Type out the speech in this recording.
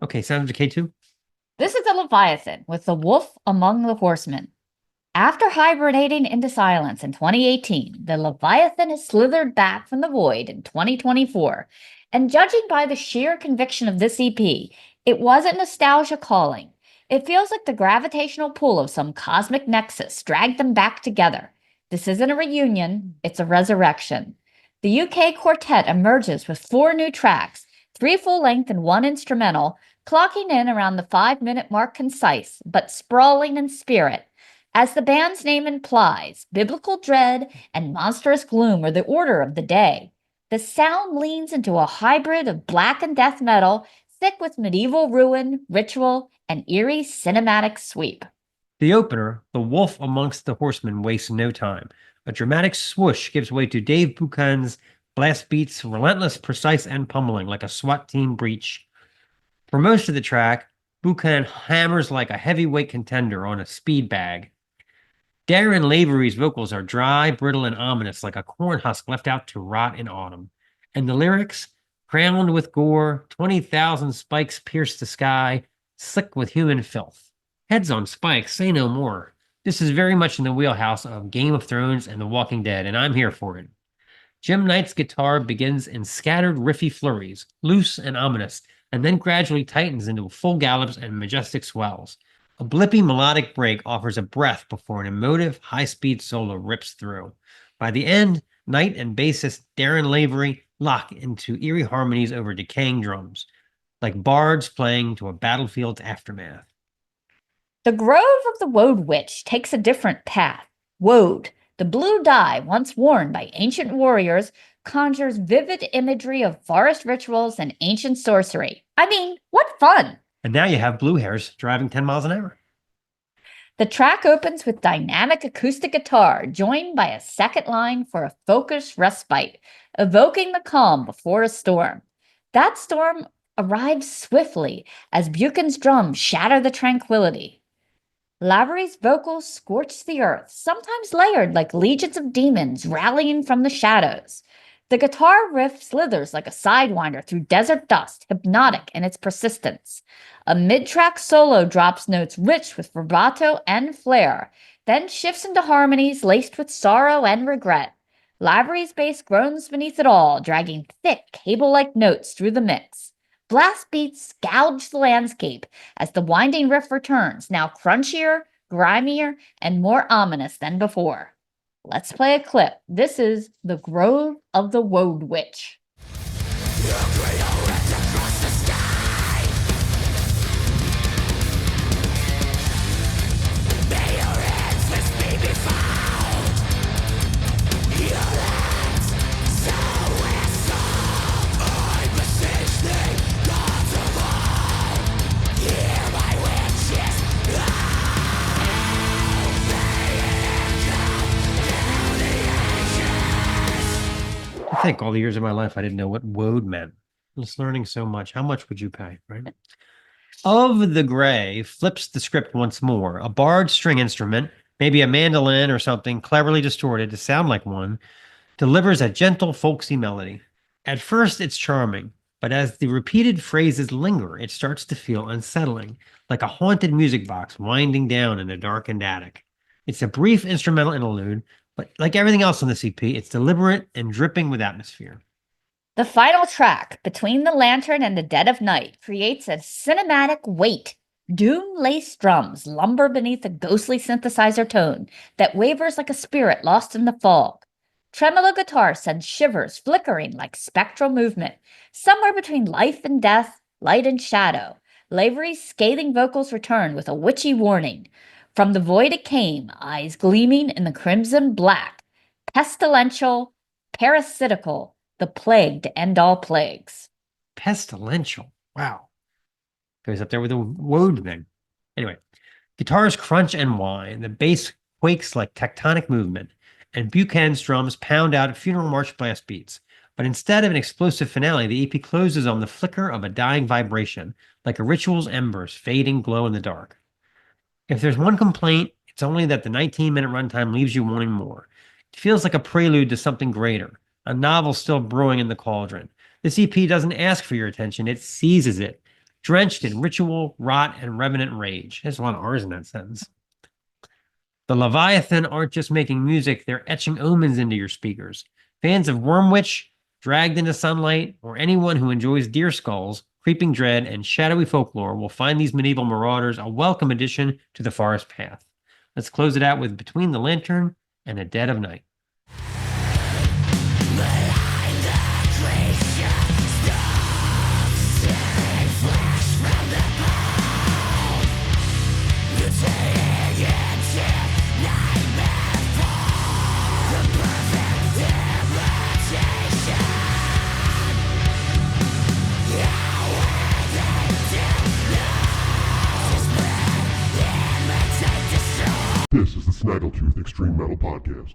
Okay, Sound of Decay 2. This is a Leviathan with the Wolf Among the Horsemen. After hibernating into silence in 2018, the Leviathan has slithered back from the void in 2024. And judging by the sheer conviction of this EP, it wasn't nostalgia calling. It feels like the gravitational pull of some cosmic nexus dragged them back together. This isn't a reunion, it's a resurrection. The UK quartet emerges with 4 new tracks, 3 full length and 1 instrumental, clocking in around the 5-minute mark, concise, but sprawling in spirit. As the band's name implies, biblical dread and monstrous gloom are the order of the day. The sound leans into a hybrid of blackened death metal, thick with medieval ruin, ritual, and eerie cinematic sweep. The opener, The Wolf Amongst the Horsemen, wastes no time. A dramatic swoosh gives way to Dave Buchan's blast beats, relentless, precise, and pummeling like a SWAT team breach. For most of the track, Buchan hammers like a heavyweight contender on a speed bag. Darren Lavery's vocals are dry, brittle, and ominous like a corn husk left out to rot in autumn. And the lyrics, crowned with gore, 20,000 spikes pierce the sky, slick with human filth. Heads on spikes, say no more. This is very much in the wheelhouse of Game of Thrones and The Walking Dead, and I'm here for it. Jim Knight's guitar begins in scattered riffy flurries, loose and ominous, and then gradually tightens into full gallops and majestic swells. A blippy melodic break offers a breath before an emotive, high-speed solo rips through. By the end, Knight and bassist Darren Lavery lock into eerie harmonies over decaying drums, like bards playing to a battlefield's aftermath. The Grove of the Woad Witch takes a different path. Woad, the blue dye once worn by ancient warriors, conjures vivid imagery of forest rituals and ancient sorcery. I mean, what fun! And now you have blue hairs driving 10 miles an hour. The track opens with dynamic acoustic guitar, joined by a second line for a folkish respite, evoking the calm before a storm. That storm arrives swiftly as Buchan's drums shatter the tranquility. Lavery's vocals scorch the earth, sometimes layered like legions of demons rallying from the shadows. The guitar riff slithers like a sidewinder through desert dust, hypnotic in its persistence. A mid-track solo drops notes rich with vibrato and flair, then shifts into harmonies laced with sorrow and regret. Lavery's bass groans beneath it all, dragging thick, cable-like notes through the mix. Blast beats gouge the landscape as the winding riff returns, now crunchier, grimier, and more ominous than before. Let's play a clip. This is The Grove of the Woad Witch. I think all the years of my life I didn't know what woad meant. I'm just learning so much. How much would you pay, right? Of the Gray flips the script once more. A barred string instrument, maybe a mandolin or something cleverly distorted to sound like one, delivers a gentle, folksy melody. At first, it's charming, but as the repeated phrases linger, it starts to feel unsettling, like a haunted music box winding down in a darkened attic. It's a brief instrumental interlude, but like everything else on the CP, it's deliberate and dripping with atmosphere. The final track, Between the Lantern and the Dead of Night, creates a cinematic weight. Doom-laced drums lumber beneath a ghostly synthesizer tone that wavers like a spirit lost in the fog. Tremolo guitar sends shivers flickering like spectral movement, somewhere between life and death, light and shadow. Lavery's scathing vocals return with a witchy warning. From the void it came, eyes gleaming in the crimson black. Pestilential, parasitical, the plague to end all plagues. Pestilential. Wow. Goes up there with a woad thing. Anyway, guitars crunch and whine. The bass quakes like tectonic movement, and Buchan's drums pound out funeral march blast beats. But instead of an explosive finale, the EP closes on the flicker of a dying vibration, like a ritual's embers fading glow in the dark. If there's one complaint, it's only that the 19-minute runtime leaves you wanting more. It feels like a prelude to something greater, a novel still brewing in the cauldron. This EP doesn't ask for your attention, it seizes it. drenched in ritual, rot, and revenant rage. There's a lot of R's in that sentence. The Leviathan aren't just making music, they're etching omens into your speakers. Fans of Wormwitch, Dragged into Sunlight, or anyone who enjoys deer skulls, creeping dread, and shadowy folklore will find these medieval marauders a welcome addition to the forest path. Let's close it out with Between the Lantern and the Dead of Night. This is the Snaggletooth Extreme Metal Podcast.